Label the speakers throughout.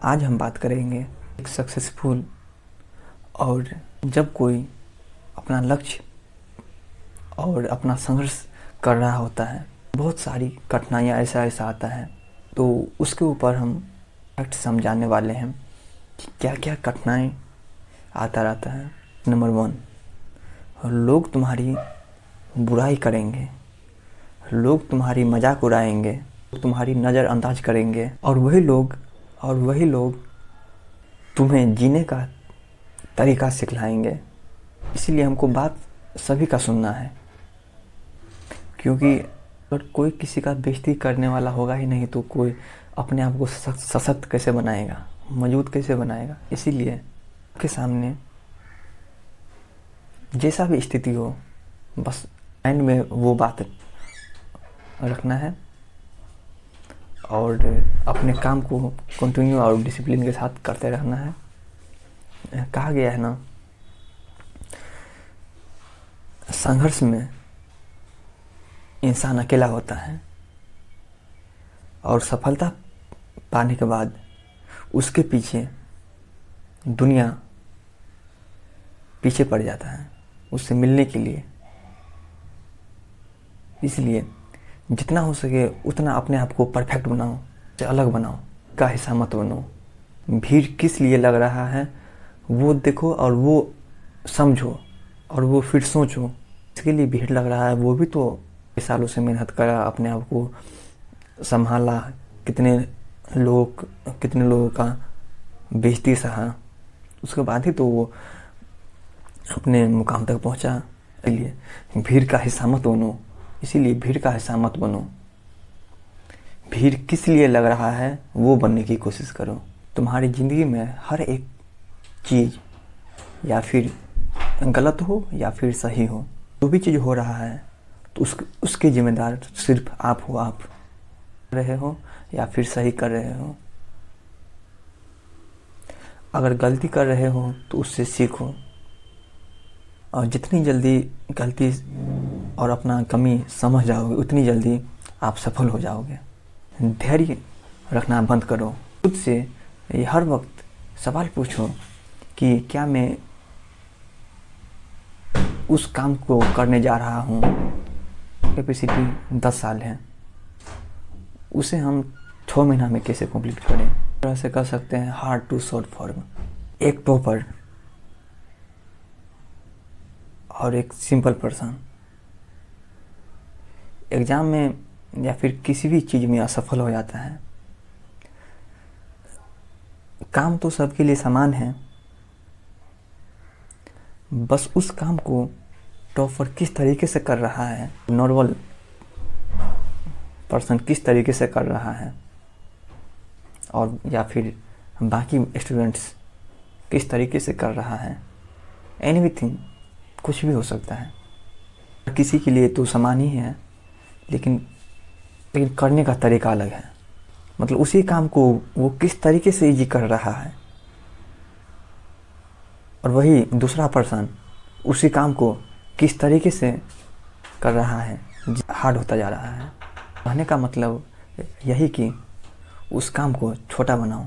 Speaker 1: आज हम बात करेंगे एक सक्सेसफुल और जब कोई अपना लक्ष्य और अपना संघर्ष कर रहा होता है, बहुत सारी कठिनाइयाँ ऐसा आता है, तो उसके ऊपर हम फैक्ट समझाने वाले हैं कि क्या क्या कठिनाई आता रहता है। नंबर 1, लोग तुम्हारी बुराई करेंगे, लोग तुम्हारी मजाक उड़ाएंगे, तुम्हारी नज़रअंदाज करेंगे और वही लोग तुम्हें जीने का तरीका सिखलाएंगे। इसीलिए हमको बात सभी का सुनना है, क्योंकि अगर कोई किसी का बेइज्जती करने वाला होगा ही नहीं तो कोई अपने आप को सशक्त कैसे बनाएगा, मजबूत कैसे बनाएगा। इसीलिए आपके सामने जैसा भी स्थिति हो, बस माइंड में वो बात रखना है और अपने काम को कंटिन्यू और डिसिप्लिन के साथ करते रहना है। कहा गया है ना, संघर्ष में इंसान अकेला होता है और सफलता पाने के बाद उसके पीछे दुनिया पीछे पड़ जाता है उससे मिलने के लिए। इसलिए जितना हो सके उतना अपने आप को परफेक्ट बनाओ, से अलग बनाओ, का हिस्सा मत बनो। भीड़ किस लिए लग रहा है वो देखो और वो समझो और वो फिर सोचो, इसके लिए भीड़ लग रहा है, वो भी तो सालों से मेहनत करा, अपने आप को संभाला, कितने लोगों का बेइज्जती सहा, उसके बाद ही तो वो अपने मुकाम तक पहुंचा। इसलिए भीड़ का हिस्सा मत बनो, भीड़ किस लिए लग रहा है वो बनने की कोशिश करो। तुम्हारी ज़िंदगी में हर एक चीज़ या फिर गलत हो या फिर सही हो, जो भी चीज़ हो रहा है तो उसके जिम्मेदार सिर्फ आप हो। आप कर रहे हो या फिर सही कर रहे हो। अगर गलती कर रहे हो तो उससे सीखो और जितनी जल्दी गलती और अपना कमी समझ जाओगे उतनी जल्दी आप सफल हो जाओगे। धैर्य रखना बंद करो। खुद से हर वक्त सवाल पूछो कि क्या मैं उस काम को करने जा रहा हूँ, कैपेसिटी 10 साल है, उसे हम 6 महीना में कैसे कंप्लीट करें। तरह से कर सकते हैं हार्ड टू शॉर्ट फॉर्म। एक टॉपर और एक सिंपल पर्सन एग्ज़ाम में या फिर किसी भी चीज़ में असफल हो जाता है। काम तो सबके लिए समान है, बस उस काम को टॉपर किस तरीके से कर रहा है, नॉर्मल पर्सन किस तरीके से कर रहा है, और या फिर बाकी स्टूडेंट्स किस तरीके से कर रहा है। एनीथिंग, कुछ भी हो सकता है। किसी के लिए तो समान ही है, लेकिन करने का तरीका अलग है। मतलब उसी काम को वो किस तरीके से इजी कर रहा है और वही दूसरा पर्सन उसी काम को किस तरीके से कर रहा है, हार्ड होता जा रहा है। कहने का मतलब यही कि उस काम को छोटा बनाओ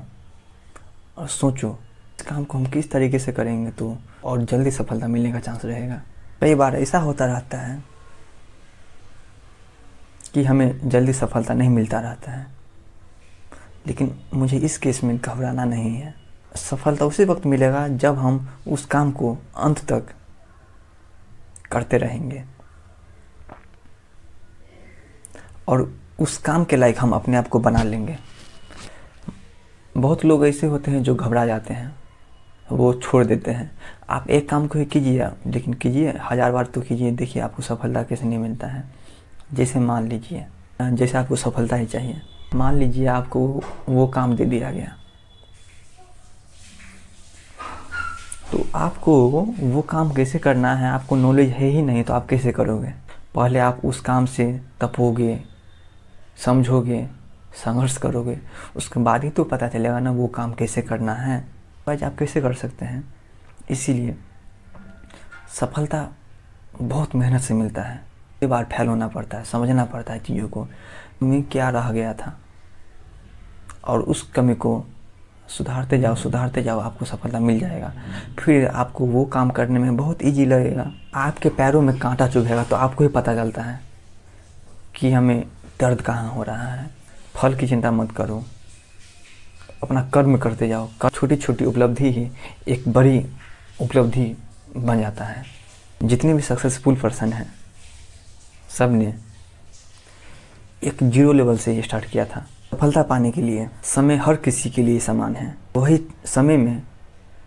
Speaker 1: और सोचो इस काम को हम किस तरीके से करेंगे तो और जल्दी सफलता मिलने का चांस रहेगा। कई बार ऐसा होता रहता है कि हमें जल्दी सफलता नहीं मिलता रहता है, लेकिन मुझे इस केस में घबराना नहीं है। सफलता उसी वक्त मिलेगा जब हम उस काम को अंत तक करते रहेंगे और उस काम के लायक हम अपने आप को बना लेंगे। बहुत लोग ऐसे होते हैं जो घबरा जाते हैं, वो छोड़ देते हैं। आप एक काम को ही कीजिए, लेकिन कीजिए 1000 बार तो कीजिए, देखिए आपको सफलता कैसे नहीं मिलता है। जैसे मान लीजिए, जैसे आपको सफलता ही चाहिए, मान लीजिए आपको वो काम दे दिया गया, तो आपको वो काम कैसे करना है आपको नॉलेज है ही नहीं, तो आप कैसे करोगे। पहले आप उस काम से तपोगे, समझोगे, संघर्ष करोगे, उसके बाद ही तो पता चलेगा ना वो काम कैसे करना है। आज आप कैसे कर सकते हैं। इसीलिए सफलता बहुत मेहनत से मिलता है। कई बार फेल होना पड़ता है, समझना पड़ता है चीज़ों को, में क्या रह गया था और उस कमी को सुधारते जाओ, आपको सफलता मिल जाएगा। फिर आपको वो काम करने में बहुत ईजी लगेगा। आपके पैरों में कांटा चुभेगा तो आपको ही पता चलता है कि हमें दर्द कहाँ हो रहा है। फल की चिंता मत करो, अपना कर्म करते जाओ। छोटी छोटी उपलब्धि ही एक बड़ी उपलब्धि बन जाता है। जितने भी सक्सेसफुल पर्सन हैं, सब ने एक जीरो लेवल से ही स्टार्ट किया था। सफलता पाने के लिए समय हर किसी के लिए समान है। वही समय में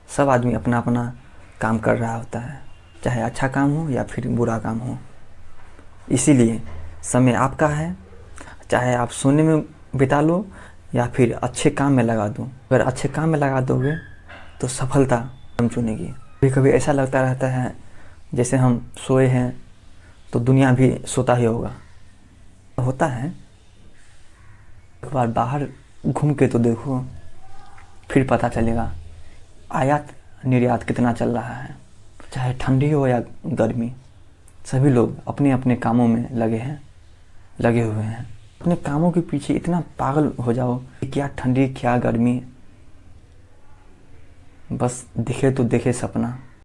Speaker 1: सब आदमी अपना अपना काम कर रहा होता है, चाहे अच्छा काम हो या फिर बुरा काम हो। इसीलिए समय आपका है, चाहे आप सोने में बिता लो या फिर अच्छे काम में लगा दो। अगर अच्छे काम में लगा दोगे तो सफलता हम चुनेगी। कभी कभी ऐसा लगता रहता है जैसे हम सोए हैं तो दुनिया भी सोता ही होता है। एक बार बाहर घूम के तो देखो, फिर पता चलेगा आयात निर्यात कितना चल रहा है। चाहे ठंडी हो या गर्मी, सभी लोग अपने अपने कामों में लगे हुए हैं। अपने कामों के पीछे इतना पागल हो जाओ कि क्या ठंडी क्या गर्मी, बस दिखे तो देखे सपना।